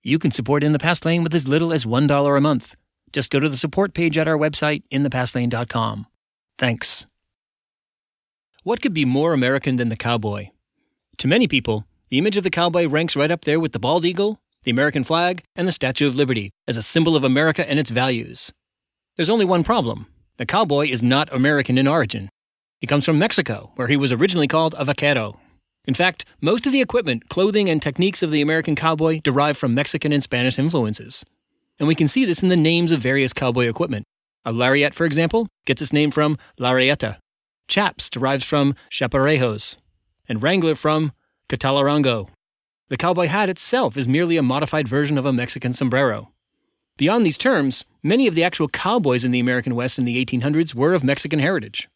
You can support In the Past Lane with as little as $1 a month. Just go to the support page at our website, inthepastlane.com. Thanks. What could be more American than the cowboy? To many people, the image of the cowboy ranks right up there with the bald eagle, the American flag, and the Statue of Liberty as a symbol of America and its values. There's only one problem. The cowboy is not American in origin. He comes from Mexico, where he was originally called a vaquero. In fact, most of the equipment, clothing, and techniques of the American cowboy derive from Mexican and Spanish influences. And we can see this in the names of various cowboy equipment. A lariat, for example, gets its name from larieta. Chaps derives from chaparejos, and wrangler from catalarango. The cowboy hat itself is merely a modified version of a Mexican sombrero. Beyond these terms, many of the actual cowboys in the American West in the 1800s were of Mexican heritage.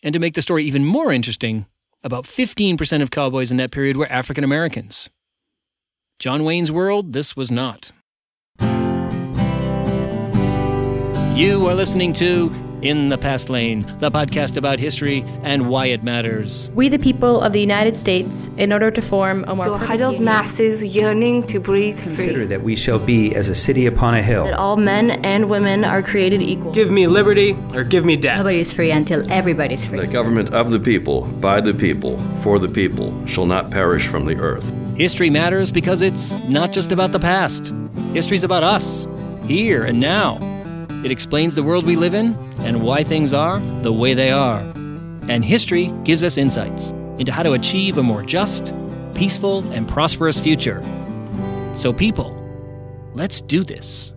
And to make the story even more interesting, about 15% of cowboys in that period were African Americans. John Wayne's world, this was not. You are listening to In the Past Lane, the podcast about history and why it matters. We, the people of the United States, in order to form a more to huddled masses yearning to breathe free. Consider that we shall be as a city upon a hill. That all men and women are created equal. Give me liberty or give me death. Nobody's free until everybody's free. The government of the people, by the people, for the people, shall not perish from the earth. History matters because it's not just about the past. History's about us, here and now. It explains the world we live in and why things are the way they are. And history gives us insights into how to achieve a more just, peaceful, and prosperous future. So people, let's do this.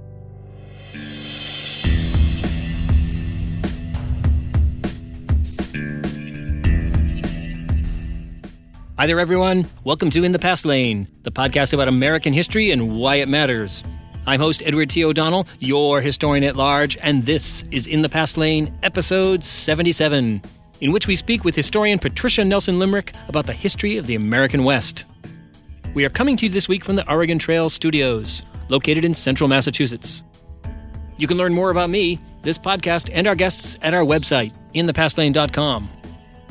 Hi there, everyone. Welcome to In the Past Lane, the podcast about American history and why it matters. I'm host Edward T ODonnell, your historian at large, and this is In the Past Lane, episode 77, in which we speak with historian Patricia Nelson Limerick about the history of the American West. We are coming to you this week from the Oregon Trail Studios, located in central Massachusetts. You can learn more about me, this podcast, and our guests at our website, inthepastlane.com,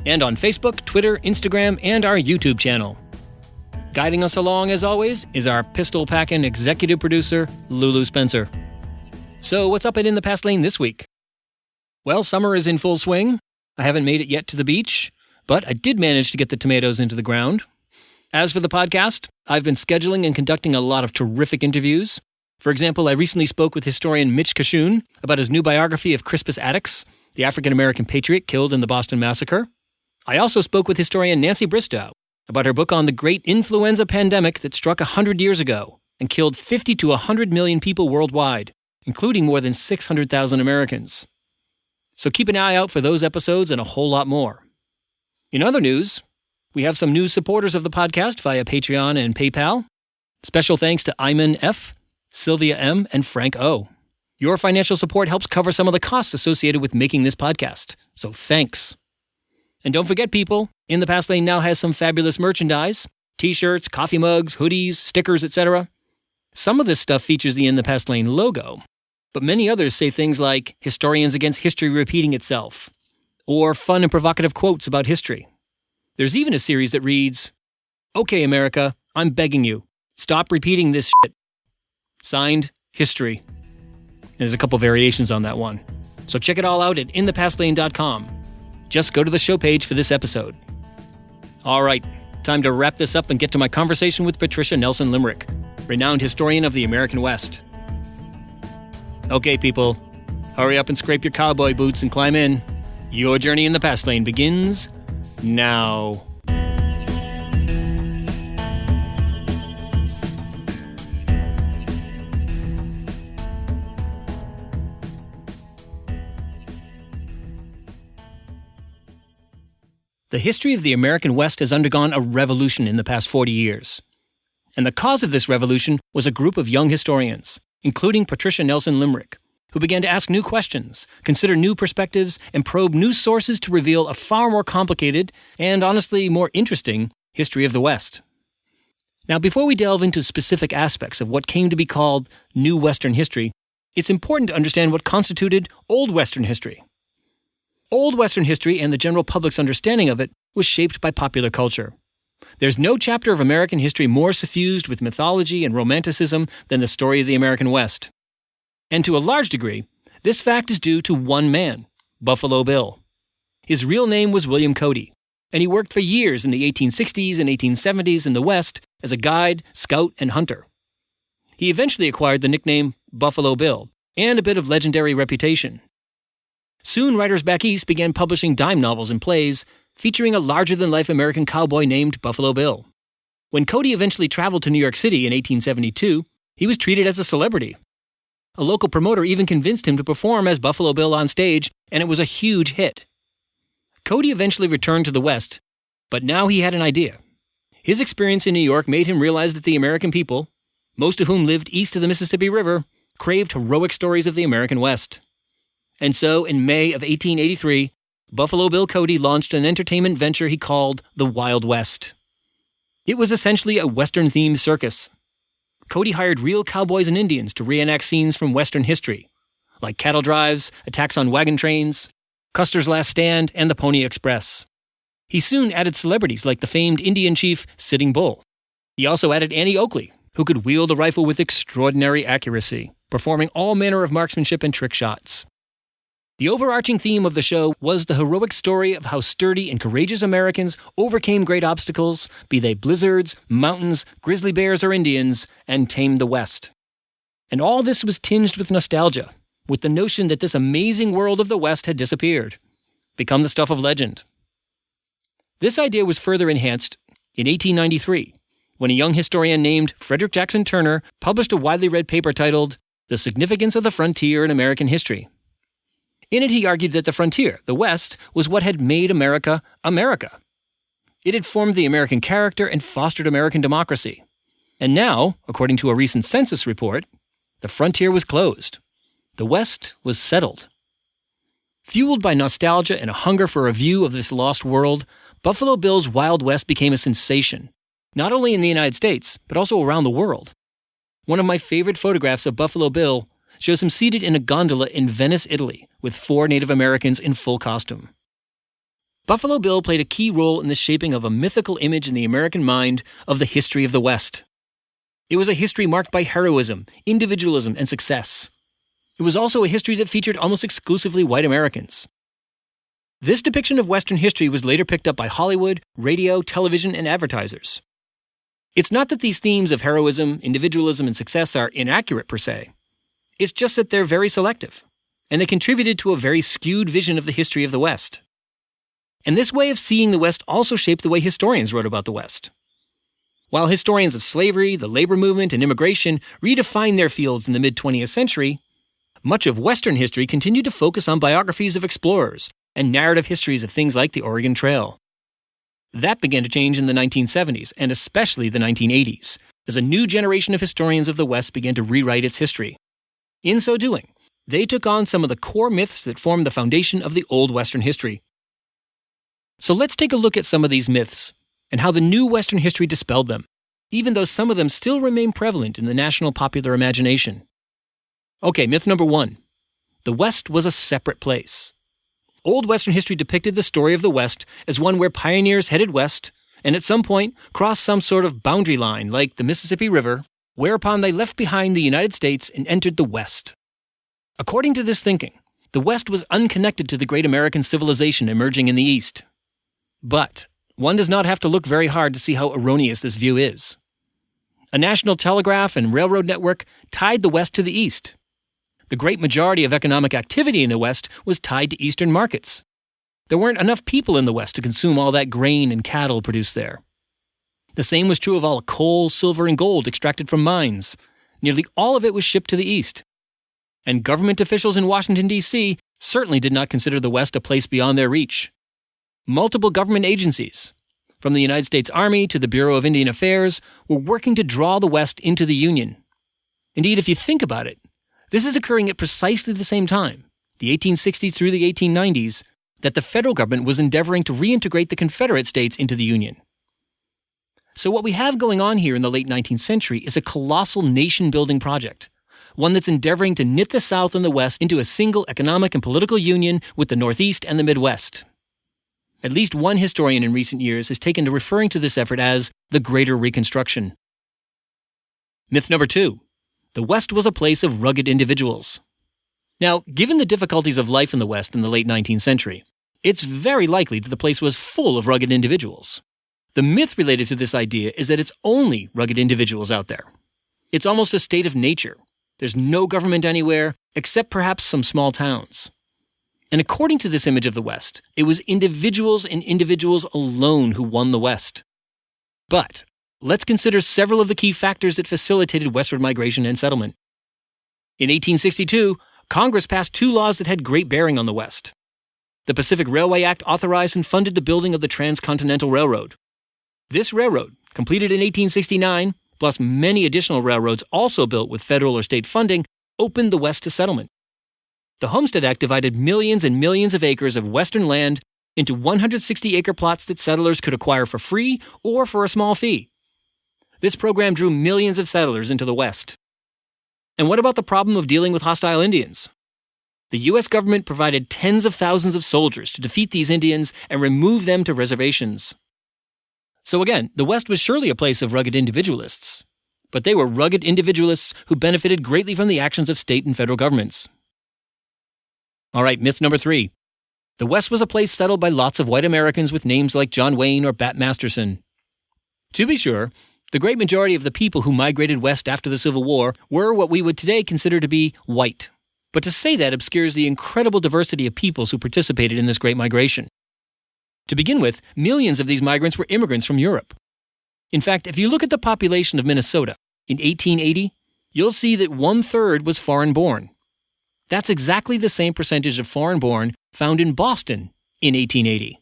and on Facebook, Twitter, Instagram, and our YouTube channel. Guiding us along, as always, is our pistol-packing executive producer, Lulu Spencer. So what's up at In the Past Lane this week? Well, summer is in full swing. I haven't made it yet to the beach, but I did manage to get the tomatoes into the ground. As for the podcast, I've been scheduling and conducting a lot of terrific interviews. For example, I recently spoke with historian Mitch Kashun about his new biography of Crispus Attucks, the African-American patriot killed in the Boston Massacre. I also spoke with historian Nancy Bristow about her book on the great influenza pandemic that struck 100 years ago and killed 50 to 100 million people worldwide, including more than 600,000 Americans. So keep an eye out for those episodes and a whole lot more. In other news, we have some new supporters of the podcast via Patreon and PayPal. Special thanks to Iman F., Sylvia M., and Frank O. Your financial support helps cover some of the costs associated with making this podcast, so thanks. And don't forget, people, In the Past Lane now has some fabulous merchandise. T-shirts, coffee mugs, hoodies, stickers, etc. Some of this stuff features the In the Past Lane logo, but many others say things like historians against history repeating itself, or fun and provocative quotes about history. There's even a series that reads, "Okay, America, I'm begging you, stop repeating this shit." Signed, History. And there's a couple variations on that one. So check it all out at inthepastlane.com. Just go to the show page for this episode. All right, time to wrap this up and get to my conversation with Patricia Nelson Limerick, renowned historian of the American West. Okay, people, hurry up and scrape your cowboy boots and climb in. Your journey in the Past Lane begins now. The history of the American West has undergone a revolution in the past 40 years. And the cause of this revolution was a group of young historians, including Patricia Nelson Limerick, who began to ask new questions, consider new perspectives, and probe new sources to reveal a far more complicated and, honestly, more interesting history of the West. Now, before we delve into specific aspects of what came to be called New Western history, it's important to understand what constituted Old Western history. Old Western history and the general public's understanding of it was shaped by popular culture. There's no chapter of American history more suffused with mythology and romanticism than the story of the American West. And to a large degree, this fact is due to one man, Buffalo Bill. His real name was William Cody, and he worked for years in the 1860s and 1870s in the West as a guide, scout, and hunter. He eventually acquired the nickname Buffalo Bill and a bit of legendary reputation. Soon, writers back east began publishing dime novels and plays featuring a larger-than-life American cowboy named Buffalo Bill. When Cody eventually traveled to New York City in 1872, he was treated as a celebrity. A local promoter even convinced him to perform as Buffalo Bill on stage, and it was a huge hit. Cody eventually returned to the West, but now he had an idea. His experience in New York made him realize that the American people, most of whom lived east of the Mississippi River, craved heroic stories of the American West. And so, in May of 1883, Buffalo Bill Cody launched an entertainment venture he called the Wild West. It was essentially a Western-themed circus. Cody hired real cowboys and Indians to reenact scenes from Western history, like cattle drives, attacks on wagon trains, Custer's Last Stand, and the Pony Express. He soon added celebrities like the famed Indian chief Sitting Bull. He also added Annie Oakley, who could wield a rifle with extraordinary accuracy, performing all manner of marksmanship and trick shots. The overarching theme of the show was the heroic story of how sturdy and courageous Americans overcame great obstacles, be they blizzards, mountains, grizzly bears, or Indians, and tamed the West. And all this was tinged with nostalgia, with the notion that this amazing world of the West had disappeared, become the stuff of legend. This idea was further enhanced in 1893, when a young historian named Frederick Jackson Turner published a widely read paper titled The Significance of the Frontier in American History. In it, he argued that the frontier, the West, was what had made America, America. It had formed the American character and fostered American democracy. And now, according to a recent census report, the frontier was closed. The West was settled. Fueled by nostalgia and a hunger for a view of this lost world, Buffalo Bill's Wild West became a sensation, not only in the United States, but also around the world. One of my favorite photographs of Buffalo Bill shows him seated in a gondola in Venice, Italy, with 4 Native Americans in full costume. Buffalo Bill played a key role in the shaping of a mythical image in the American mind of the history of the West. It was a history marked by heroism, individualism, and success. It was also a history that featured almost exclusively white Americans. This depiction of Western history was later picked up by Hollywood, radio, television, and advertisers. It's not that these themes of heroism, individualism, and success are inaccurate per se. It's just that they're very selective, and they contributed to a very skewed vision of the history of the West. And this way of seeing the West also shaped the way historians wrote about the West. While historians of slavery, the labor movement, and immigration redefined their fields in the mid-20th century, much of Western history continued to focus on biographies of explorers and narrative histories of things like the Oregon Trail. That began to change in the 1970s, and especially the 1980s, as a new generation of historians of the West began to rewrite its history. In so doing, they took on some of the core myths that formed the foundation of the old Western history. So let's take a look at some of these myths and how the new Western history dispelled them, even though some of them still remain prevalent in the national popular imagination. Okay, myth number 1. The West was a separate place. Old Western history depicted the story of the West as one where pioneers headed west and at some point crossed some sort of boundary line like the Mississippi River, whereupon they left behind the United States and entered the West. According to this thinking, the West was unconnected to the great American civilization emerging in the East. But one does not have to look very hard to see how erroneous this view is. A national telegraph and railroad network tied the West to the East. The great majority of economic activity in the West was tied to Eastern markets. There weren't enough people in the West to consume all that grain and cattle produced there. The same was true of all coal, silver, and gold extracted from mines. Nearly all of it was shipped to the East. And government officials in Washington, D.C. certainly did not consider the West a place beyond their reach. Multiple government agencies, from the United States Army to the Bureau of Indian Affairs, were working to draw the West into the Union. Indeed, if you think about it, this is occurring at precisely the same time, the 1860s through the 1890s, that the federal government was endeavoring to reintegrate the Confederate States into the Union. So what we have going on here in the late 19th century is a colossal nation-building project, one that's endeavoring to knit the South and the West into a single economic and political union with the Northeast and the Midwest. At least one historian in recent years has taken to referring to this effort as the Greater Reconstruction. Myth number 2. The West was a place of rugged individuals. Now, given the difficulties of life in the West in the late 19th century, it's very likely that the place was full of rugged individuals. The myth related to this idea is that it's only rugged individuals out there. It's almost a state of nature. There's no government anywhere, except perhaps some small towns. And according to this image of the West, it was individuals and individuals alone who won the West. But let's consider several of the key factors that facilitated westward migration and settlement. In 1862, Congress passed 2 laws that had great bearing on the West. The Pacific Railway Act authorized and funded the building of the Transcontinental Railroad. This railroad, completed in 1869, plus many additional railroads also built with federal or state funding, opened the West to settlement. The Homestead Act divided millions and millions of acres of western land into 160-acre plots that settlers could acquire for free or for a small fee. This program drew millions of settlers into the West. And what about the problem of dealing with hostile Indians? The U.S. government provided tens of thousands of soldiers to defeat these Indians and remove them to reservations. So again, the West was surely a place of rugged individualists, but they were rugged individualists who benefited greatly from the actions of state and federal governments. All right, myth number 3. The West was a place settled by lots of white Americans with names like John Wayne or Bat Masterson. To be sure, the great majority of the people who migrated west after the Civil War were what we would today consider to be white. But to say that obscures the incredible diversity of peoples who participated in this great migration. To begin with, millions of these migrants were immigrants from Europe. In fact, if you look at the population of Minnesota in 1880, you'll see that 1/3 was foreign-born. That's exactly the same percentage of foreign-born found in Boston in 1880.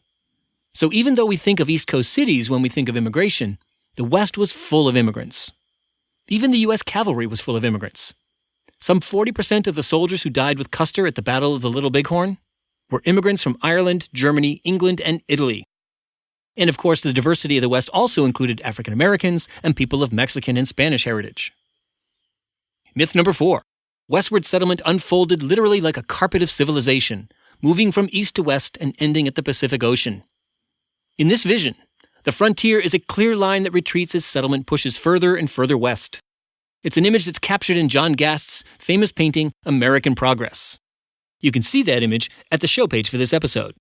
So even though we think of East Coast cities when we think of immigration, the West was full of immigrants. Even the U.S. cavalry was full of immigrants. Some 40% of the soldiers who died with Custer at the Battle of the Little Bighorn were immigrants from Ireland, Germany, England, and Italy. And of course, the diversity of the West also included African Americans and people of Mexican and Spanish heritage. Myth number 4. Westward settlement unfolded literally like a carpet of civilization, moving from east to west and ending at the Pacific Ocean. In this vision, the frontier is a clear line that retreats as settlement pushes further and further west. It's an image that's captured in John Gast's famous painting, American Progress. You can see that image at the show page for this episode.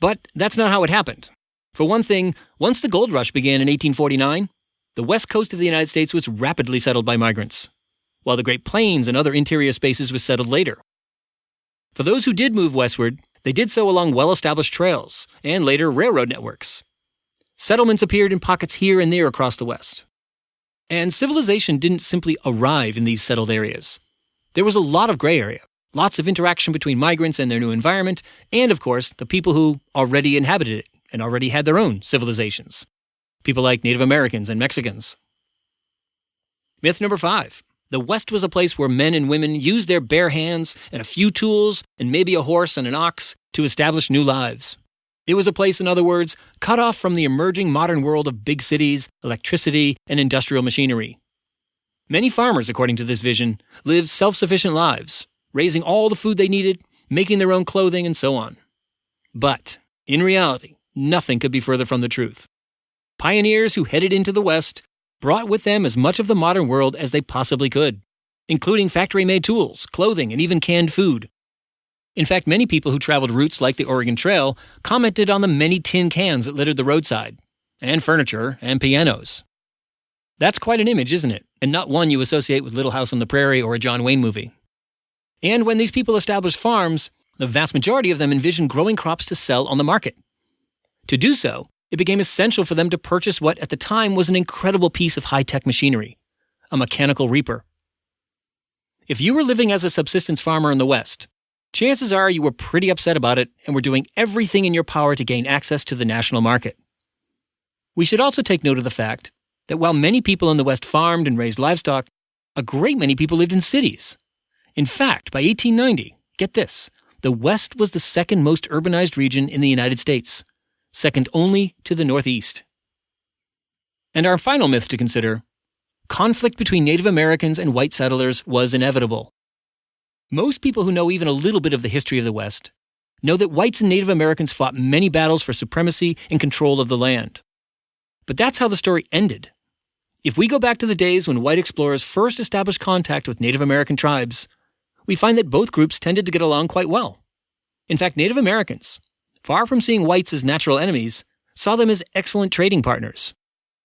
But that's not how it happened. For one thing, once the gold rush began in 1849, the west coast of the United States was rapidly settled by migrants, while the Great Plains and other interior spaces was settled later. For those who did move westward, they did so along well-established trails and later railroad networks. Settlements appeared in pockets here and there across the West. And civilization didn't simply arrive in these settled areas. There was a lot of gray area, lots of interaction between migrants and their new environment, and of course, the people who already inhabited it and already had their own civilizations. People like Native Americans and Mexicans. Myth number 5. The West was a place where men and women used their bare hands and a few tools and maybe a horse and an ox to establish new lives. It was a place, in other words, cut off from the emerging modern world of big cities, electricity, and industrial machinery. Many farmers, according to this vision, lived self-sufficient lives, raising all the food they needed, making their own clothing, and so on. But, in reality, nothing could be further from the truth. Pioneers who headed into the West brought with them as much of the modern world as they possibly could, including factory-made tools, clothing, and even canned food. In fact, many people who traveled routes like the Oregon Trail commented on the many tin cans that littered the roadside, and furniture, and pianos. That's quite an image, isn't it? And not one you associate with Little House on the Prairie or a John Wayne movie. And when these people established farms, the vast majority of them envisioned growing crops to sell on the market. To do so, it became essential for them to purchase what at the time was an incredible piece of high-tech machinery, a mechanical reaper. If you were living as a subsistence farmer in the West, chances are you were pretty upset about it and were doing everything in your power to gain access to the national market. We should also take note of the fact that while many people in the West farmed and raised livestock, a great many people lived in cities. In fact, by 1890, get this, the West was the second most urbanized region in the United States, second only to the Northeast. And our final myth to consider, conflict between Native Americans and white settlers was inevitable. Most people who know even a little bit of the history of the West know that whites and Native Americans fought many battles for supremacy and control of the land. But that's how the story ended. If we go back to the days when white explorers first established contact with Native American tribes, we find that both groups tended to get along quite well. In fact, Native Americans, far from seeing whites as natural enemies, saw them as excellent trading partners.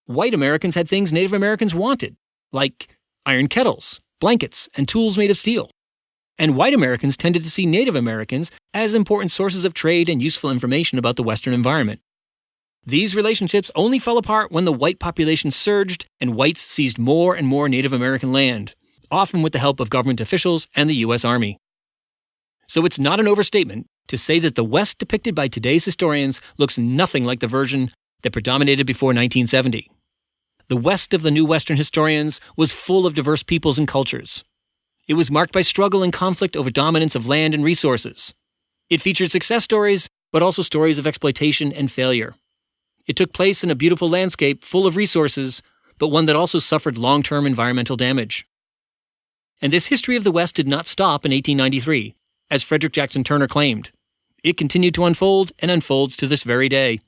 White Americans had things Native Americans wanted, like iron kettles, blankets, and tools made of steel. And white Americans tended to see Native Americans as important sources of trade and useful information about the Western environment. These relationships only fell apart when the white population surged and whites seized more and more Native American land, often with the help of government officials and the U.S. Army. So it's not an overstatement to say that the West depicted by today's historians looks nothing like the version that predominated before 1970. The West of the new Western historians was full of diverse peoples and cultures. It was marked by struggle and conflict over dominance of land and resources. It featured success stories, but also stories of exploitation and failure. It took place in a beautiful landscape full of resources, but one that also suffered long-term environmental damage. And this history of the West did not stop in 1893, as Frederick Jackson Turner claimed. It continued to unfold and unfolds to this very day.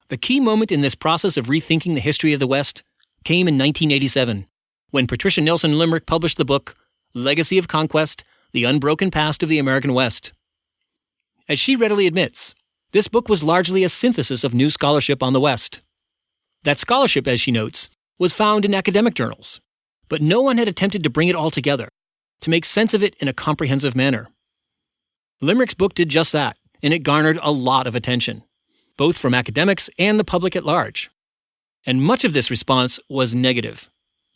The key moment in this process of rethinking the history of the West came in 1987, when Patricia Nelson Limerick published the book Legacy of Conquest, The Unbroken Past of the American West. As she readily admits, this book was largely a synthesis of new scholarship on the West. That scholarship, as she notes, was found in academic journals, but no one had attempted to bring it all together, to make sense of it in a comprehensive manner. Limerick's book did just that, and it garnered a lot of attention, both from academics and the public at large. And much of this response was negative.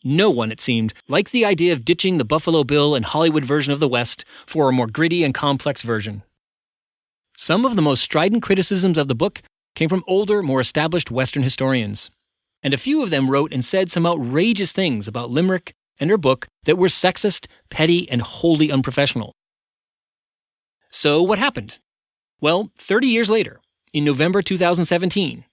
No one, it seemed, liked the idea of ditching the Buffalo Bill and Hollywood version of the West for a more gritty and complex version. Some of the most strident criticisms of the book came from older, more established Western historians, and a few of them wrote and said some outrageous things about Limerick and her book that were sexist, petty, and wholly unprofessional. So what happened? Well, 30 years later, in November 2017,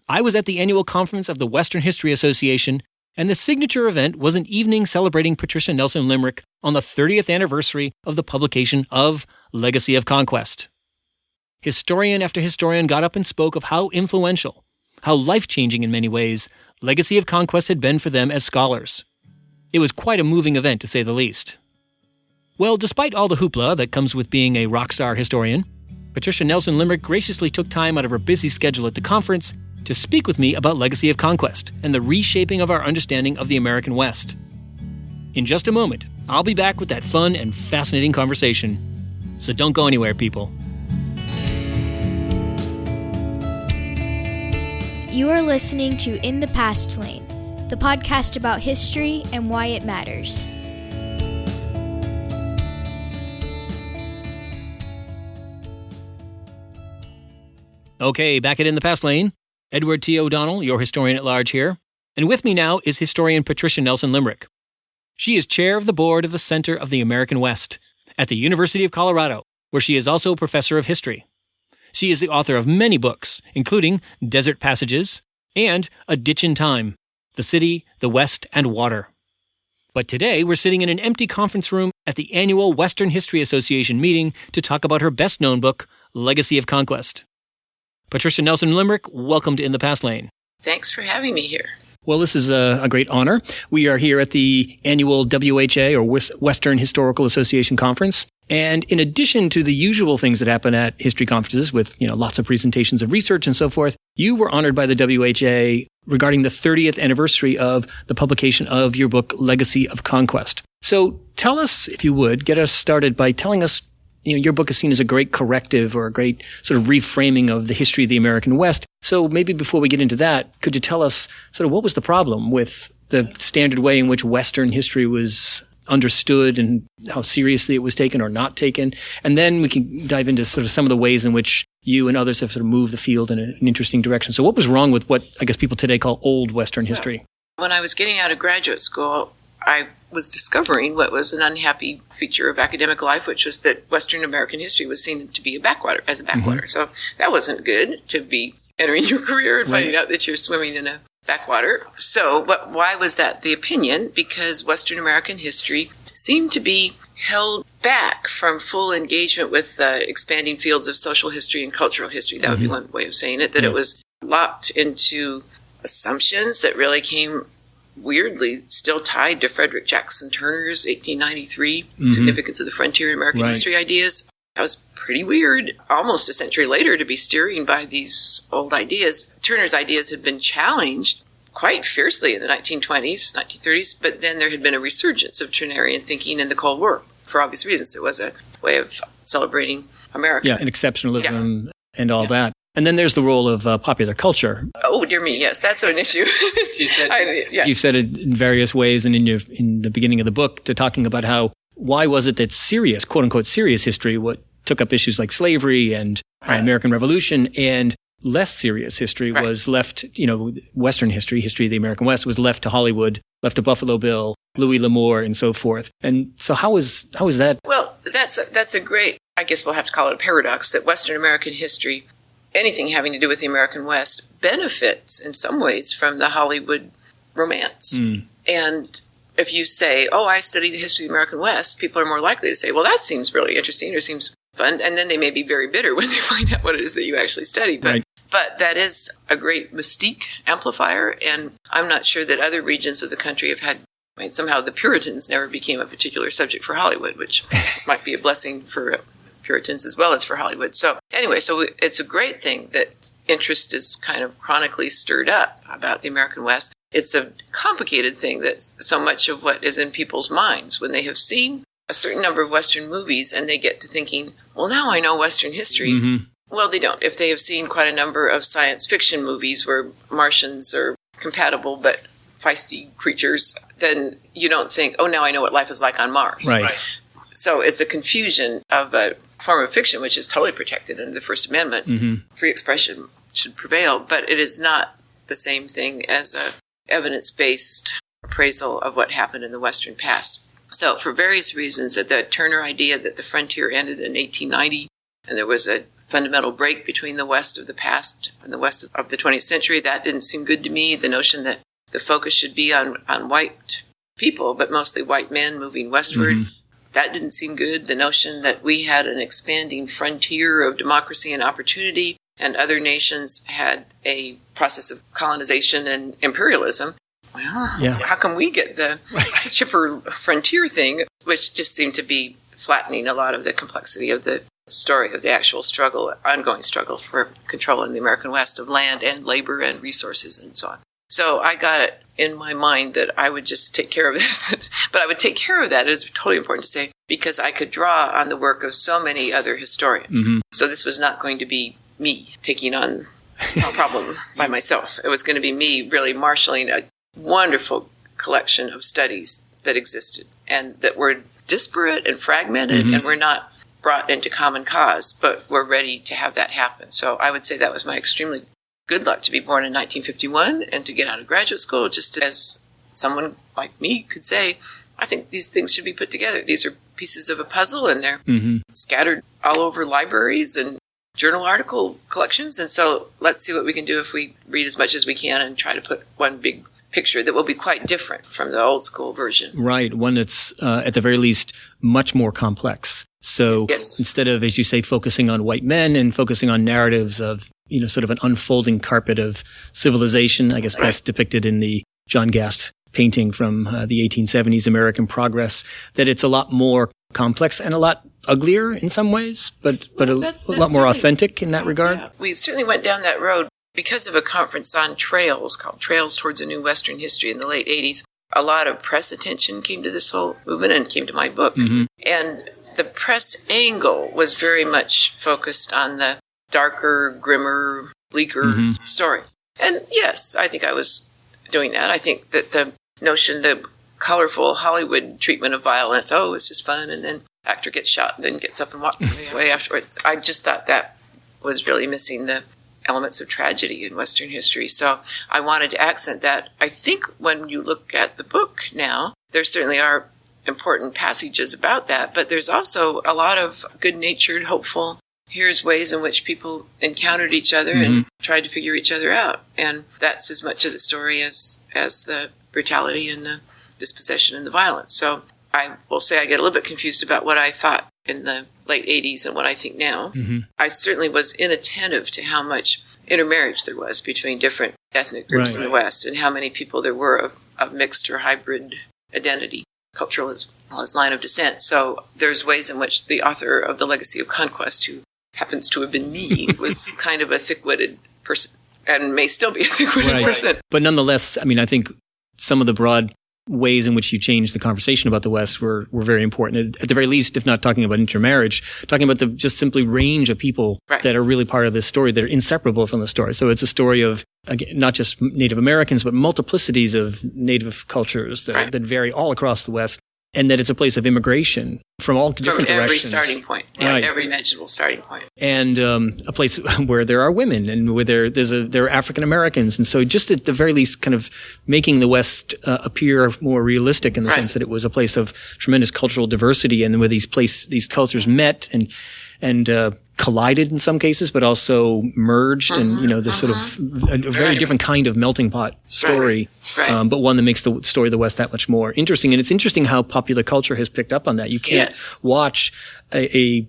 I was at the annual conference of the Western History Association, and the signature event was an evening celebrating Patricia Nelson Limerick on the 30th anniversary of the publication of Legacy of Conquest. Historian after historian got up and spoke of how influential, how life-changing in many ways, Legacy of Conquest had been for them as scholars. It was quite a moving event, to say the least. Well, despite all the hoopla that comes with being a rock star historian, Patricia Nelson Limerick graciously took time out of her busy schedule at the conference to speak with me about Legacy of Conquest and the reshaping of our understanding of the American West. In just a moment, I'll be back with that fun and fascinating conversation. So don't go anywhere, people. You are listening to In the Past Lane, the podcast about history and why it matters. Okay, back at In the Past Lane. Edward T. O'Donnell, your historian at large here. And with me now is historian Patricia Nelson Limerick. She is chair of the board of the Center of the American West at the University of Colorado, where she is also a professor of history. She is the author of many books, including Desert Passages and A Ditch in Time, The City, the West, and Water. But today we're sitting in an empty conference room at the annual Western History Association meeting to talk about her best-known book, Legacy of Conquest. Patricia Nelson Limerick, welcome to In the Past Lane. Thanks for having me here. Well, this is a great honor. We are here at the annual WHA, or Western Historical Association Conference. And in addition to the usual things that happen at history conferences with, lots of presentations of research and so forth, you were honored by the WHA regarding the 30th anniversary of the publication of your book, Legacy of Conquest. So tell us, if you would, get us started by telling us, your book is seen as a great corrective or a great sort of reframing of the history of the American West. So maybe before we get into that, could you tell us sort of what was the problem with the standard way in which Western history was understood and how seriously it was taken or not taken? And then we can dive into sort of some of the ways in which you and others have sort of moved the field in an interesting direction. So what was wrong with what I guess people today call old Western history? When I was getting out of graduate school, I was discovering what was an unhappy feature of academic life, which was that Western American history was seen to be a backwater. Mm-hmm. So that wasn't good, to be entering your career and finding out that you're swimming in a backwater. So why was that the opinion? Because Western American history seemed to be held back from full engagement with expanding fields of social history and cultural history. That would be one way of saying it, that it was locked into assumptions that really came weirdly still tied to Frederick Jackson Turner's 1893 significance of the frontier in American history ideas. That was pretty weird, almost a century later, to be steering by these old ideas. Turner's ideas had been challenged quite fiercely in the 1920s, 1930s, but then there had been a resurgence of Turnerian thinking in the Cold War, for obvious reasons. It was a way of celebrating America. Yeah, and exceptionalism and all that. And then there's the role of popular culture. Oh, dear me, yes, that's an issue. You said it in various ways, and in the beginning of the book, to talking about how, why was it that serious, quote-unquote serious history, what took up issues like slavery and American Revolution, and less serious history was left, Western history of the American West was left to Hollywood, left to Buffalo Bill, Louis L'Amour, and so forth. And so how is that? Well, that's a great, I guess we'll have to call it a paradox, that Western American history, anything having to do with the American West, benefits in some ways from the Hollywood romance. And if you say, I study the history of the American West, people are more likely to say, well, that seems really interesting or seems fun. And then they may be very bitter when they find out what it is that you actually study. But that is a great mystique amplifier. And I'm not sure that other regions of the country have had, somehow the Puritans never became a particular subject for Hollywood, which might be a blessing for Puritans as well as for Hollywood. So anyway, it's a great thing that interest is kind of chronically stirred up about the American West. It's a complicated thing that so much of what is in people's minds when they have seen a certain number of Western movies and they get to thinking, well, now I know Western history. Well, they don't. If they have seen quite a number of science fiction movies where Martians are compatible but feisty creatures, then you don't think, now I know what life is like on Mars. Right. So it's a confusion of a form of fiction which is totally protected under the First Amendment. Free expression should prevail, but it is not the same thing as a evidence-based appraisal of what happened in the Western past. So for various reasons, the Turner idea that the frontier ended in 1890 and there was a fundamental break between the West of the past and the West of the 20th century, that didn't seem good to me. The notion that the focus should be on white people, but mostly white men moving westward, that didn't seem good. The notion that we had an expanding frontier of democracy and opportunity and other nations had a process of colonization and imperialism. Well, how come we get the chipper frontier thing, which just seemed to be flattening a lot of the complexity of the story of the actual struggle, ongoing struggle for control in the American West of land and labor and resources and so on. So I got it in my mind that I would just take care of this. But I would take care of that, it is totally important to say, because I could draw on the work of so many other historians. So this was not going to be me taking on a problem by myself. It was going to be me really marshaling a wonderful collection of studies that existed and that were disparate and fragmented and were not brought into common cause, but were ready to have that happen. So I would say that was my extremely good luck to be born in 1951 and to get out of graduate school, just as someone like me could say, I think these things should be put together. These are pieces of a puzzle and they're scattered all over libraries and journal article collections. And so let's see what we can do if we read as much as we can and try to put one big picture that will be quite different from the old school version. Right. One that's, at the very least, much more complex. So instead of, as you say, focusing on white men and focusing on narratives of, sort of an unfolding carpet of civilization, I guess best depicted in the John Gast painting from the 1870s, American Progress, that it's a lot more complex and a lot uglier in some ways, but a lot more authentic in that regard. Yeah. We certainly went down that road because of a conference on trails called Trails Towards a New Western History in the late 80s. A lot of press attention came to this whole movement and came to my book. And the press angle was very much focused on the darker, grimmer, bleaker story. And yes, I think I was doing that. I think that the notion, the colorful Hollywood treatment of violence, it's just fun, and then actor gets shot and then gets up and walks away afterwards. I just thought that was really missing the elements of tragedy in Western history. So I wanted to accent that. I think when you look at the book now, there certainly are important passages about that, but there's also a lot of good-natured, hopeful, here's ways in which people encountered each other and tried to figure each other out. And that's as much of the story as the brutality and the dispossession and the violence. So I will say I get a little bit confused about what I thought in the late 80s and what I think now. Mm-hmm. I certainly was inattentive to how much intermarriage there was between different ethnic groups in the West and how many people there were of mixed or hybrid identity, cultural as well as line of descent. So there's ways in which the author of The Legacy of Conquest, who happens to have been me, was kind of a thick-witted person and may still be a thick-witted person. But nonetheless, I mean, I think some of the broad ways in which you changed the conversation about the West were very important. At the very least, if not talking about intermarriage, talking about the just simply range of people that are really part of this story, that are inseparable from the story. So it's a story of, again, not just Native Americans, but multiplicities of Native cultures that vary all across the West. And that it's a place of immigration from all different directions. From every starting point. Yeah, every imaginable starting point. And a place where there are women and where there are African Americans. And so just at the very least kind of making the West appear more realistic in the sense that it was a place of tremendous cultural diversity and where these cultures met and collided in some cases, but also merged and, this sort of a very different kind of melting pot story, but one that makes the story of the West that much more interesting. And it's interesting how popular culture has picked up on that. You can't watch a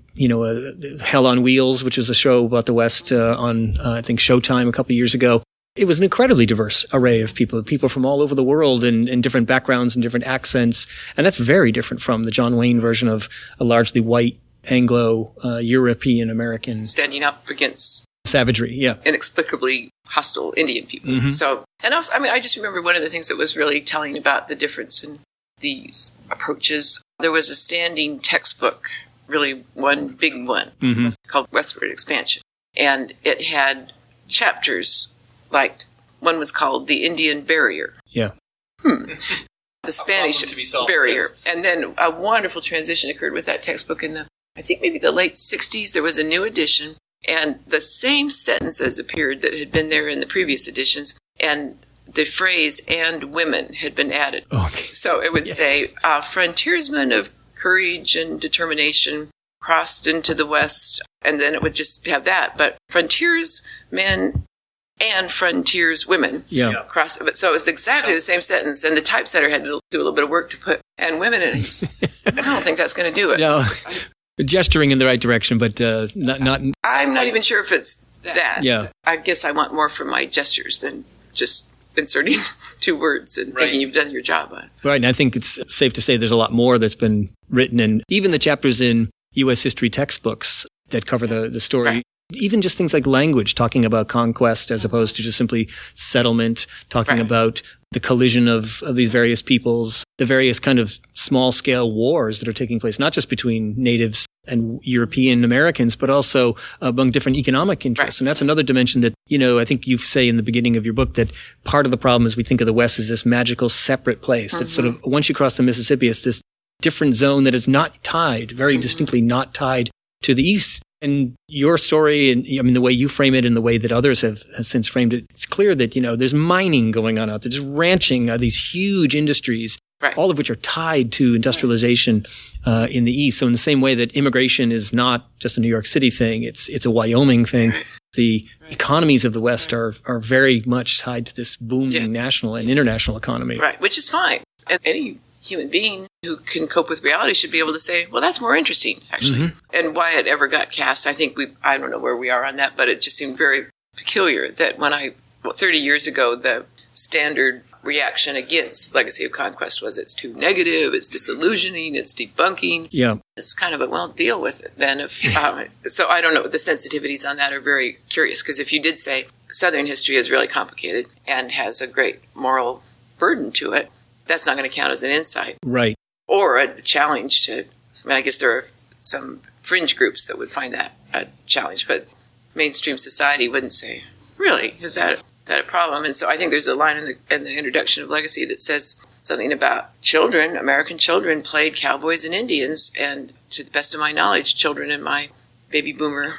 Hell on Wheels, which is a show about the West on, I think, Showtime a couple of years ago. It was an incredibly diverse array of people from all over the world and different backgrounds and different accents. And that's very different from the John Wayne version of a largely white Anglo-European American standing up against savagery, inexplicably hostile Indian people. Mm-hmm. So, and also, I mean, I just remember one of the things that was really telling about the difference in these approaches. There was a standing textbook, really one big one, called Westward Expansion, and it had chapters like one was called The Indian Barrier. Yeah. The Spanish barrier. And then a wonderful transition occurred with that textbook in I think maybe the late 60s. There was a new edition, and the same sentences appeared that had been there in the previous editions, and the phrase "and women" had been added. Okay. So it would say, frontiersmen of courage and determination crossed into the West, and then it would just have that. But frontiersmen and frontierswomen cross. So it was exactly the same sentence, and the typesetter had to do a little bit of work to put "and women" in it. I don't think that's going to do it. No. Gesturing in the right direction, but not. I'm not even sure if it's that. Yeah. I guess I want more from my gestures than just inserting two words and thinking you've done your job on it. Right, and I think it's safe to say there's a lot more that's been written, and even the chapters in U.S. history textbooks that cover the story. Right. Even just things like language, talking about conquest as opposed to just simply settlement, talking about the collision of these various peoples, the various kind of small-scale wars that are taking place, not just between natives and European Americans, but also among different economic interests. And that's another dimension that, I think you say in the beginning of your book that part of the problem is we think of the West as this magical separate place that sort of, once you cross the Mississippi, it's this different zone that is not tied, very distinctly not tied to the East. And your story, and I mean, the way you frame it and the way that others have since framed it, it's clear that, there's mining going on out there. There's ranching, these huge industries, all of which are tied to industrialization in the East. So in the same way that immigration is not just a New York City thing, it's a Wyoming thing. The economies of the West are very much tied to this booming national and international economy. Right, which is fine. And any human being who can cope with reality should be able to say, well, that's more interesting, actually. And why it ever got cast, I think I don't know where we are on that, but it just seemed very peculiar that when 30 years ago, the standard reaction against Legacy of Conquest was it's too negative, it's disillusioning, it's debunking. Yeah. It's kind of deal with it then. So I don't know, the sensitivities on that are very curious, because if you did say Southern history is really complicated and has a great moral burden to it, that's not going to count as an insight. Right. Or a challenge to, I guess there are some fringe groups that would find that a challenge, but mainstream society wouldn't say, really, is that a problem? And so I think there's a line in the introduction of Legacy that says something about children, American children played cowboys and Indians, and to the best of my knowledge, children in my baby boomer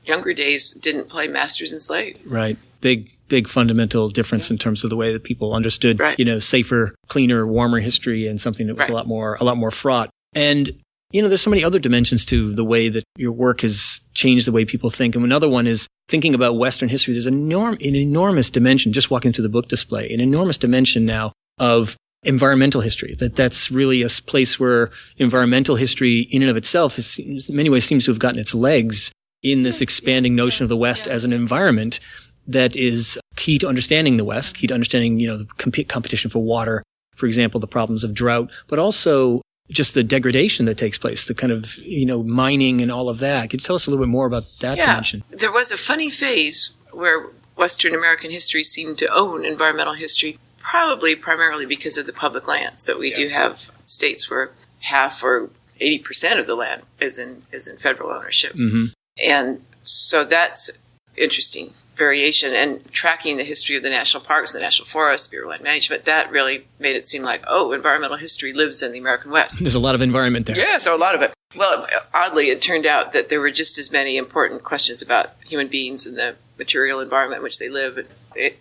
younger days didn't play masters and slaves. Right. Big fundamental difference in terms of the way that people understood, safer, cleaner, warmer history, and something that was a lot more fraught. And, there's so many other dimensions to the way that your work has changed the way people think. And another one is thinking about Western history. There's an enormous dimension, just walking through the book display, an enormous dimension now of environmental history, that's really a place where environmental history in and of itself is, in many ways seems to have gotten its legs in this expanding notion of the West as an environment that is key to understanding the West, key to understanding, the competition for water, for example, the problems of drought, but also just the degradation that takes place, the kind of, mining and all of that. Could you tell us a little bit more about that dimension? There was a funny phase where Western American history seemed to own environmental history, probably primarily because of the public lands, that we do have states where half or 80% of the land is in federal ownership. Mm-hmm. And so that's interesting variation, and tracking the history of the national parks, the national forests, Bureau of Land Management, that really made it seem like, environmental history lives in the American West. There's a lot of environment there. Yeah, so a lot of it. Well, oddly, it turned out that there were just as many important questions about human beings and the material environment in which they live at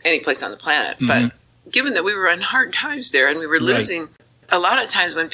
any place on the planet. Mm-hmm. But given that we were in hard times there and we were losing, a lot of times when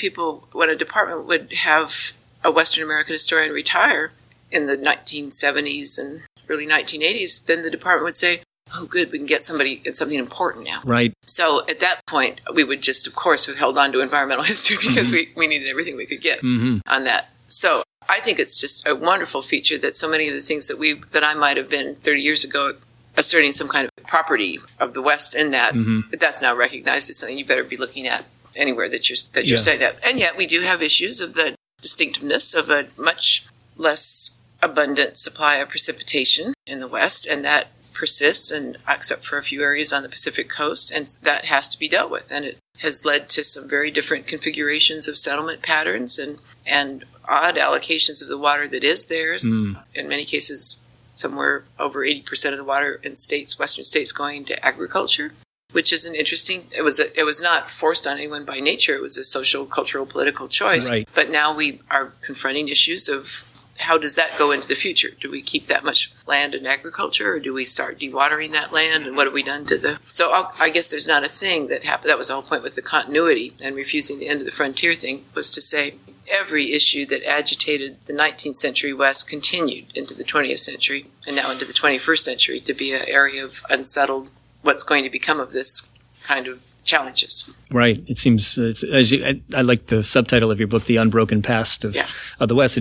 a department would have a Western American historian retire in the 1970s and early 1980s, then the department would say, oh, good, we can get something important now. Right. So at that point, we would just, of course, have held on to environmental history because we needed everything we could get on that. So I think it's just a wonderful feature that so many of the things that I might have been 30 years ago asserting some kind of property of the West in that, that's now recognized as something you better be looking at anywhere that you're studying that. And yet we do have issues of the distinctiveness of a much less abundant supply of precipitation in the West, and that persists, and except for a few areas on the Pacific coast, and that has to be dealt with. And it has led to some very different configurations of settlement patterns and odd allocations of the water that is theirs. In many cases, somewhere over 80% of the water in Western states going to agriculture, which is an interesting. It was not forced on anyone by nature. It was a social, cultural, political choice. Right. But now we are confronting issues of how does that go into the future? Do we keep that much land in agriculture, or do we start dewatering that land? And what have we done to the... So I guess there's not a thing that happened. That was the whole point with the continuity and refusing the end of the frontier thing, was to say every issue that agitated the 19th century West continued into the 20th century and now into the 21st century to be an area of unsettled what's going to become of this kind of challenges. Right. It seems, I like the subtitle of your book, The Unbroken Past of the West.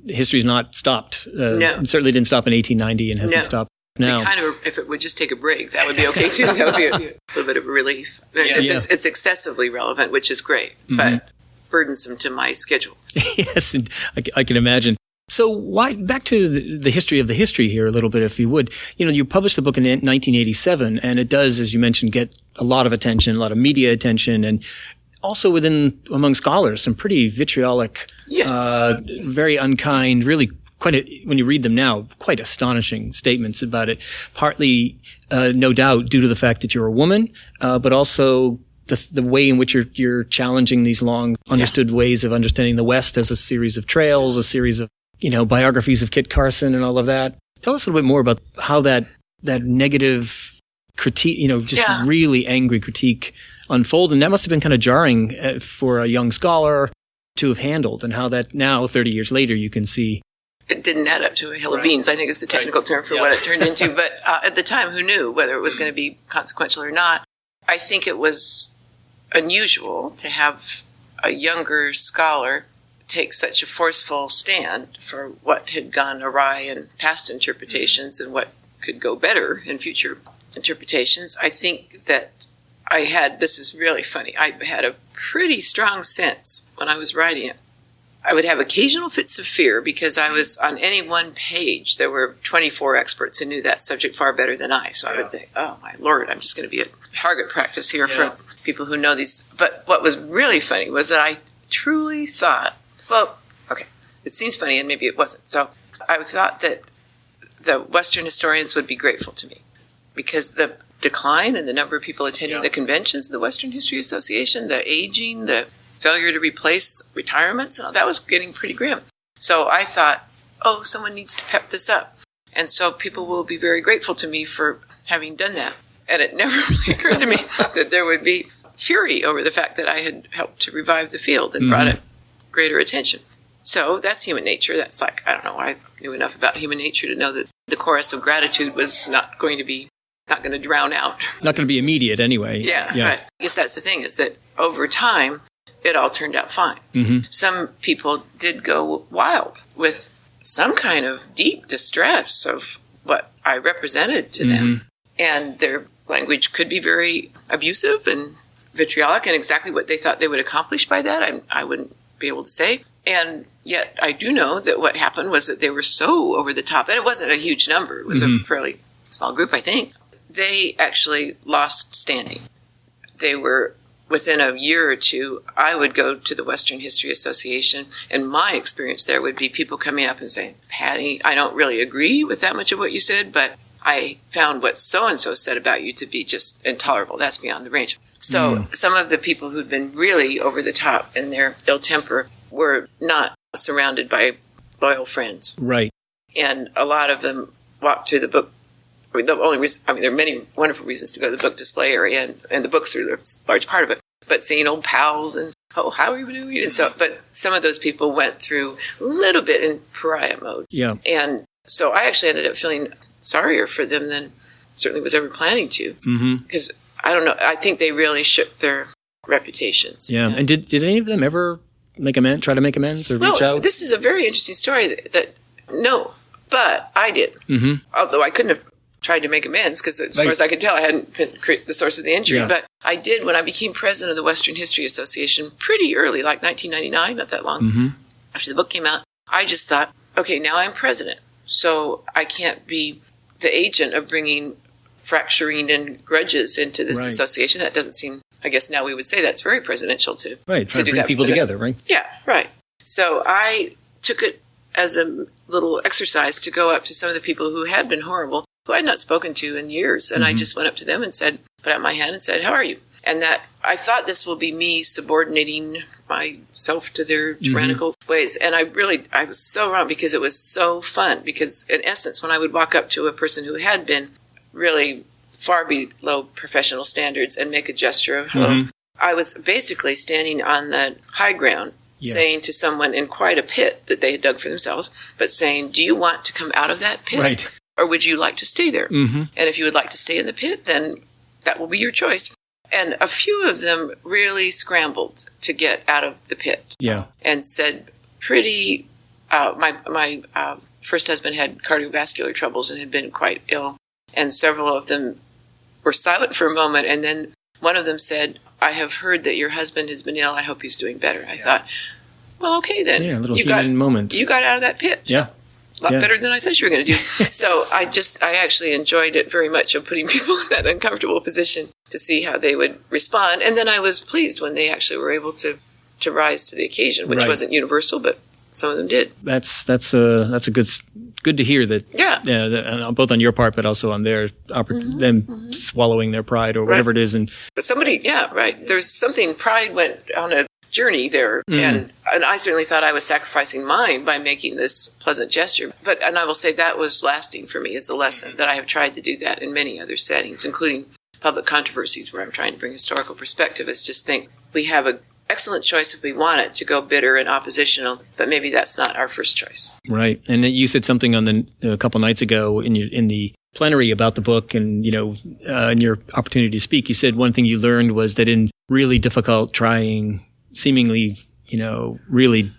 History's not stopped. No. It certainly didn't stop in 1890 and hasn't stopped now. If it would just take a break, that would be okay too. That would be a little bit of a relief. It's excessively relevant, which is great, but burdensome to my schedule. Yes, and I can imagine. So why, back to the history of the history here a little bit, if you would. You published the book in 1987, and it does, as you mentioned, get a lot of attention, a lot of media attention, and also among scholars, some pretty vitriolic, very unkind, really when you read them now, quite astonishing statements about it. Partly, no doubt, due to the fact that you're a woman, but also the way in which you're challenging these long understood ways of understanding the West as a series of trails, a series of, biographies of Kit Carson and all of that. Tell us a little bit more about how that negative critique, really angry critique unfolded. And that must have been kind of jarring for a young scholar to have handled, and how that now, 30 years later, you can see. It didn't add up to a hill of beans, I think is the technical term for what it turned into. But at the time, who knew whether it was going to be consequential or not? I think it was unusual to have a younger scholar take such a forceful stand for what had gone awry in past interpretations and what could go better in future interpretations. I think that this is really funny, I had a pretty strong sense when I was writing it. I would have occasional fits of fear because I was on any one page. There were 24 experts who knew that subject far better than I. So I would think, oh my Lord, I'm just going to be a target practice here for people who know these. But what was really funny was that I truly thought, it seems funny and maybe it wasn't. So I thought that the Western historians would be grateful to me because the decline in the number of people attending the conventions of the Western History Association, the aging, the failure to replace retirements, that was getting pretty grim. So I thought, someone needs to pep this up. And so people will be very grateful to me for having done that. And it never really occurred to me that there would be fury over the fact that I had helped to revive the field and brought it greater attention. So that's human nature. That's I don't know, I knew enough about human nature to know that the chorus of gratitude was not going to drown out. Not going to be immediate anyway. Yeah. Right. I guess that's the thing, is that over time, it all turned out fine. Mm-hmm. Some people did go wild with some kind of deep distress of what I represented to them. And their language could be very abusive and vitriolic, and exactly what they thought they would accomplish by that, I wouldn't be able to say. And yet I do know that what happened was that they were so over the top, and it wasn't a huge number. It was a fairly small group, I think. They actually lost standing. They were, within a year or two, I would go to the Western History Association, and my experience there would be people coming up and saying, Patty, I don't really agree with that much of what you said, but I found what so-and-so said about you to be just intolerable. That's beyond the range. So some of the people who'd been really over the top in their ill temper were not surrounded by loyal friends. Right. And a lot of them walked through the book. The only reason, there are many wonderful reasons to go to the book display area, and the books are a large part of it. But seeing old pals and, how are you doing? And so, but some of those people went through a little bit in pariah mode. Yeah. And so I actually ended up feeling sorrier for them than certainly was ever planning to. Because I don't know, I think they really shook their reputations. Yeah. And did any of them ever try to make amends or reach out? This is a very interesting story that no, but I did. Although I couldn't have tried to make amends because as far as I could tell, I hadn't been the source of the injury. Yeah. But I did when I became president of the Western History Association pretty early, like 1999, not that long. After the book came out, I just thought, okay, now I'm president. So I can't be the agent of bringing fracturing and grudges into this association. That doesn't seem, I guess now we would say that's very presidential to try to bring people together, right? Yeah, right. So I took it as a little exercise to go up to some of the people who had been horrible, who I had not spoken to in years. And I just went up to them and said, put out my hand and said, how are you? And that I thought this will be me subordinating myself to their tyrannical ways. And I was so wrong because it was so fun. Because in essence, when I would walk up to a person who had been really far below professional standards and make a gesture of hello, I was basically standing on the high ground, saying to someone in quite a pit that they had dug for themselves, but saying, do you want to come out of that pit? Right. Or would you like to stay there? And if you would like to stay in the pit, then that will be your choice. And a few of them really scrambled to get out of the pit. Yeah. And said pretty, my first husband had cardiovascular troubles and had been quite ill. And several of them were silent for a moment. And then one of them said, I have heard that your husband has been ill. I hope he's doing better. I thought, well, okay then. Yeah, a little human moment. You got out of that pit. Yeah. A lot better than I thought you were going to do. So I actually enjoyed it very much of putting people in that uncomfortable position to see how they would respond. And then I was pleased when they actually were able to rise to the occasion, which wasn't universal, but some of them did. That's a good to hear that. Both on your part, but also on their them swallowing their pride or whatever it is. But somebody, there's something. Pride went on a journey there, and I certainly thought I was sacrificing mine by making this pleasant gesture. And I will say that was lasting for me as a lesson, that I have tried to do that in many other settings, including public controversies where I'm trying to bring historical perspective. Is just think we have an excellent choice if we want it to go bitter and oppositional, but maybe that's not our first choice. Right. And you said something on a couple nights ago in the plenary about the book, and in your opportunity to speak, you said one thing you learned was that in really difficult, trying, seemingly, really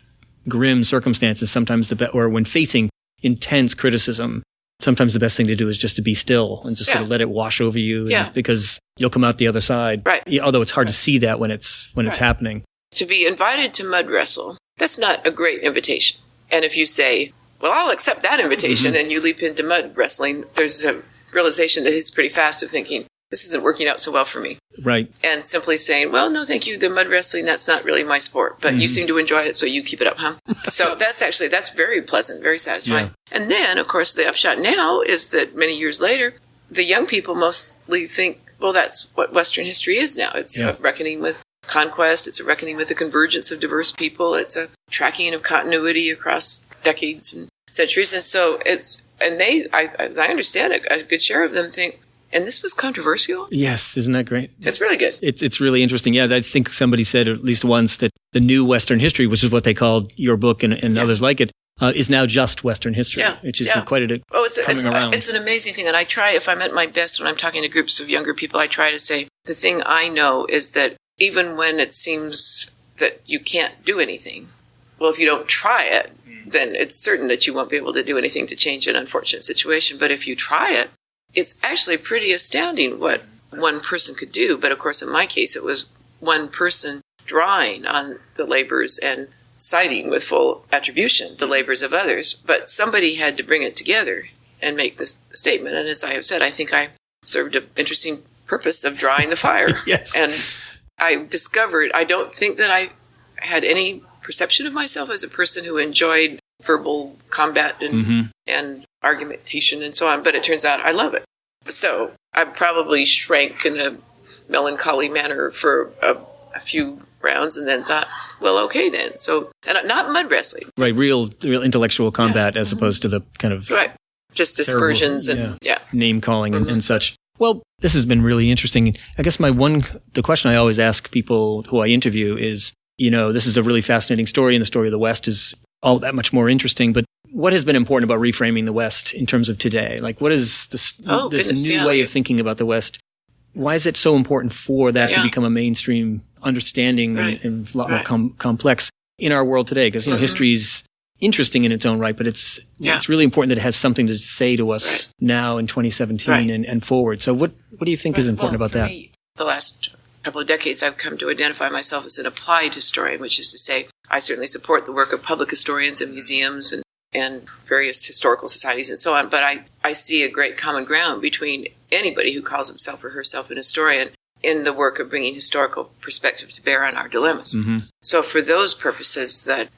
grim circumstances, sometimes or when facing intense criticism, sometimes the best thing to do is just to be still and just sort of let it wash over you, because you'll come out the other side. Right. Although it's hard to see that when it's happening. To be invited to mud wrestle, that's not a great invitation. And if you say, well, I'll accept that invitation, and you leap into mud wrestling, there's a realization that it's pretty fast of thinking, this isn't working out so well for me. Right. And simply saying, well, no, thank you. The mud wrestling, that's not really my sport, but you seem to enjoy it, so you keep it up, huh? So that's very pleasant, very satisfying. Yeah. And then, of course, the upshot now is that many years later, the young people mostly think, well, that's what Western history is now. It's a reckoning with conquest. It's a reckoning with the convergence of diverse people. It's a tracking of continuity across decades and centuries. And so as I understand it, a good share of them think, and this was controversial? Yes. Isn't that great? It's really good. It's really interesting. Yeah, I think somebody said at least once that the new Western history, which is what they called your book and others like it, is now just Western history, which is quite coming around. It's an amazing thing. And I try, if I'm at my best when I'm talking to groups of younger people, I try to say, the thing I know is that even when it seems that you can't do anything, well, if you don't try it, then it's certain that you won't be able to do anything to change an unfortunate situation. But if you try it, it's actually pretty astounding what one person could do. But of course, in my case, it was one person drawing on the labors and citing with full attribution the labors of others. But somebody had to bring it together and make this statement. And as I have said, I think I served an interesting purpose of drawing the fire. Yes. And I discovered, I don't think that I had any perception of myself as a person who enjoyed verbal combat and argumentation and so on, but it turns out I love it. So I probably shrank in a melancholy manner for a few rounds and then thought, well, okay then. So, and not mud wrestling. Right, real intellectual combat as opposed to the kind of just aspersions and name calling and such. Well, this has been really interesting. I guess the question I always ask people who I interview is, this is a really fascinating story, and the story of the West is all that much more interesting. But what has been important about reframing the West in terms of today? Like, what is this new way of thinking about the West? Why is it so important for that to become a mainstream understanding and a lot more complex in our world today? Because history is interesting in its own right, but it's really important that it has something to say to us now in 2017 and forward. So what do you think is important about that? The last couple of decades, I've come to identify myself as an applied historian, which is to say I certainly support the work of public historians and museums and various historical societies and so on, but I see a great common ground between anybody who calls himself or herself an historian in the work of bringing historical perspective to bear on our dilemmas. So for those purposes, the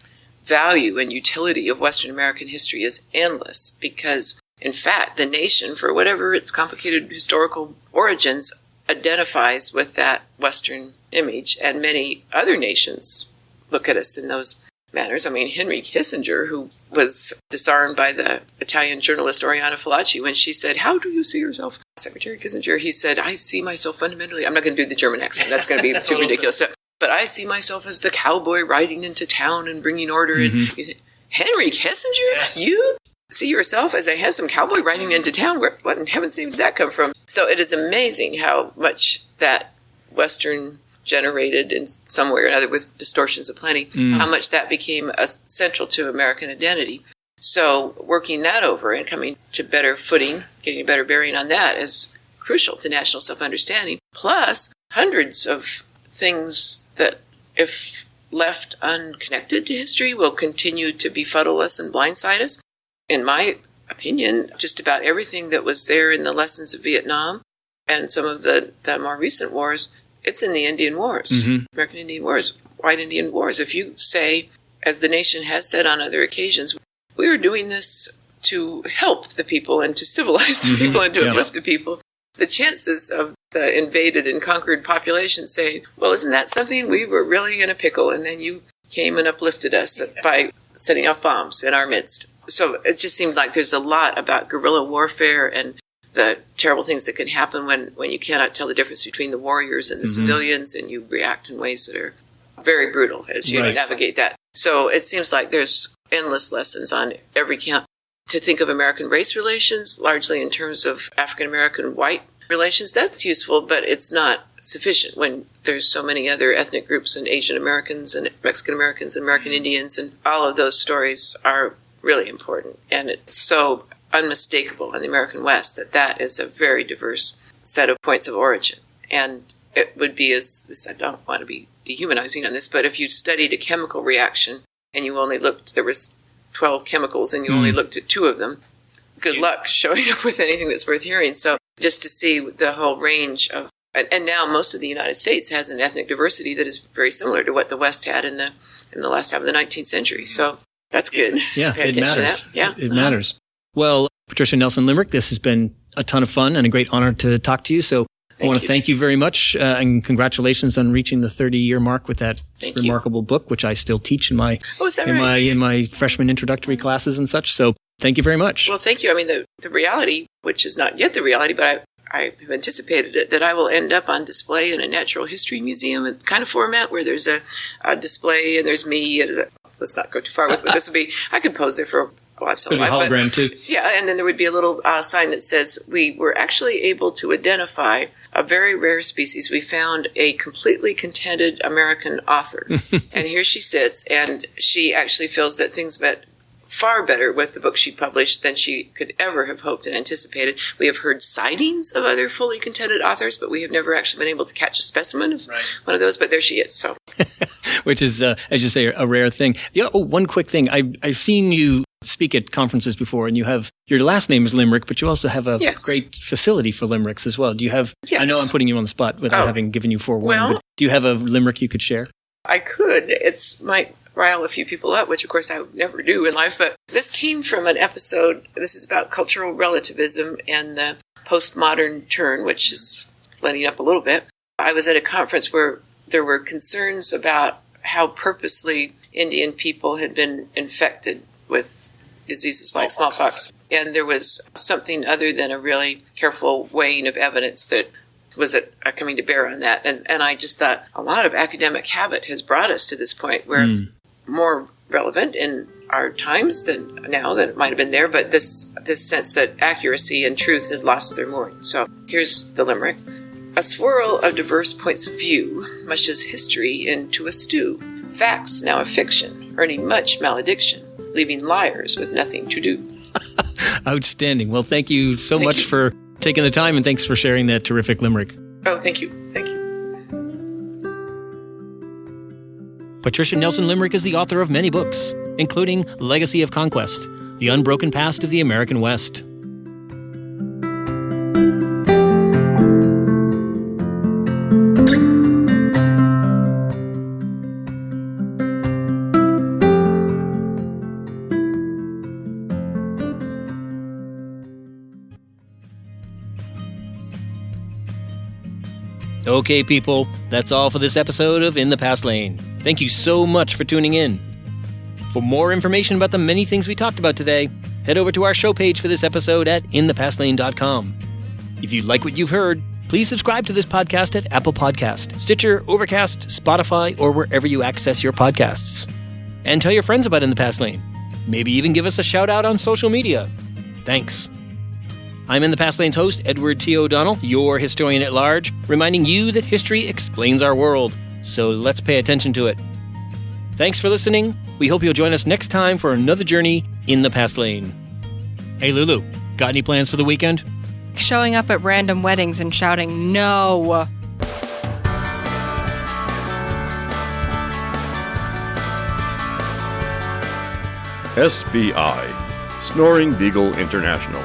value and utility of Western American history is endless because, in fact, the nation, for whatever its complicated historical origins, identifies with that Western image, and many other nations look at us in those manners. I mean, Henry Kissinger, who was disarmed by the Italian journalist Oriana Fallaci when she said, "How do you see yourself?" Secretary Kissinger, he said, "I see myself fundamentally," I'm not going to do the German accent, that's going to be too ridiculous, but I see myself as the cowboy riding into town and bringing order. And you think, Henry Kissinger, you see yourself as a handsome cowboy riding into town? What in heaven's name did that come from? So it is amazing how much that Western generated in some way or another with distortions aplenty, how much that became central to American identity. So working that over and coming to better footing, getting a better bearing on that is crucial to national self-understanding. Plus, hundreds of things that, if left unconnected to history, will continue to befuddle us and blindside us. In my opinion, just about everything that was there in the lessons of Vietnam and some of the more recent wars, it's in the Indian Wars, American Indian Wars, White Indian Wars. If you say, as the nation has said on other occasions, we are doing this to help the people and to civilize the people and to uplift the people, the chances of the invaded and conquered population saying, well, isn't that something? We were really in a pickle, and then you came and uplifted us by setting off bombs in our midst. So it just seemed like there's a lot about guerrilla warfare and the terrible things that can happen when you cannot tell the difference between the warriors and the civilians, and you react in ways that are very brutal as you navigate that. So it seems like there's endless lessons on every count to think of American race relations, largely in terms of African-American white relations. That's useful, but it's not sufficient when there's so many other ethnic groups and Asian Americans and Mexican Americans and American Indians, and all of those stories are really important. And it's so unmistakable in the American West that is a very diverse set of points of origin. And it would be, I don't want to be dehumanizing on this, but if you studied a chemical reaction and you only looked, there was 12 chemicals and you only looked at 2 of them, good luck showing up with anything that's worth hearing. So just to see the whole range of, and now most of the United States has an ethnic diversity that is very similar to what the West had in the last half of the 19th century. So that's good. Yeah, it matters. Yeah, it matters. Well, Patricia Nelson Limerick, this has been a ton of fun and a great honor to talk to you. So I want to thank you very much, and congratulations on reaching the 30-year mark with that remarkable book, which I still teach in my in my freshman introductory classes and such. So thank you very much. Well, thank you. I mean, the reality, which is not yet the reality, but I have anticipated it, that I will end up on display in a natural history museum kind of format where there's a display and there's me. Let's not go too far with what this will be. I could pose there for well, I'm still Could be alive, hologram too. Yeah, and then there would be a little sign that says we were actually able to identify a very rare species. We found a completely contented American author. And here she sits, and she actually feels that things went far better with the book she published than she could ever have hoped and anticipated. We have heard sightings of other fully contented authors, but we have never actually been able to catch a specimen of one of those. But there she is. So, which is, as you say, a rare thing. One quick thing. I've seen you speak at conferences before, and you have your last name is Limerick, but you also have a great facility for limericks as well. Do you have? Yes. I know I'm putting you on the spot without having given you forewarning. But do you have a limerick you could share? I could. It's might rile a few people up, which of course I would never do in life, but this came from an episode. This is about cultural relativism and the postmodern turn, which is letting up a little bit. I was at a conference where there were concerns about how purposely Indian people had been infected with diseases like smallpox. And there was something other than a really careful weighing of evidence that was coming to bear on that. And I just thought a lot of academic habit has brought us to this point where more relevant in our times than now than it might have been there, but this sense that accuracy and truth had lost their mooring. So here's the limerick. A swirl of diverse points of view mushes history into a stew. Facts now a fiction, earning much malediction, leaving liars with nothing to do. Outstanding. Well, thank you so much for taking the time, and thanks for sharing that terrific limerick. Oh, thank you. Thank you. Patricia Nelson Limerick is the author of many books, including Legacy of Conquest, The Unbroken Past of the American West. Okay, people, that's all for this episode of In the Past Lane. Thank you so much for tuning in. For more information about the many things we talked about today, head over to our show page for this episode at inthepastlane.com. If you like what you've heard, please subscribe to this podcast at Apple Podcast, Stitcher, Overcast, Spotify, or wherever you access your podcasts. And tell your friends about In the Past Lane. Maybe even give us a shout out on social media. Thanks. I'm In the Past Lane's host, Edward T O'Donnell, your historian at large, reminding you that history explains our world. So let's pay attention to it. Thanks for listening. We hope you'll join us next time for another journey in the Past Lane. Hey, Lulu, got any plans for the weekend? Showing up at random weddings and shouting, no. SBI, Snoring Beagle International.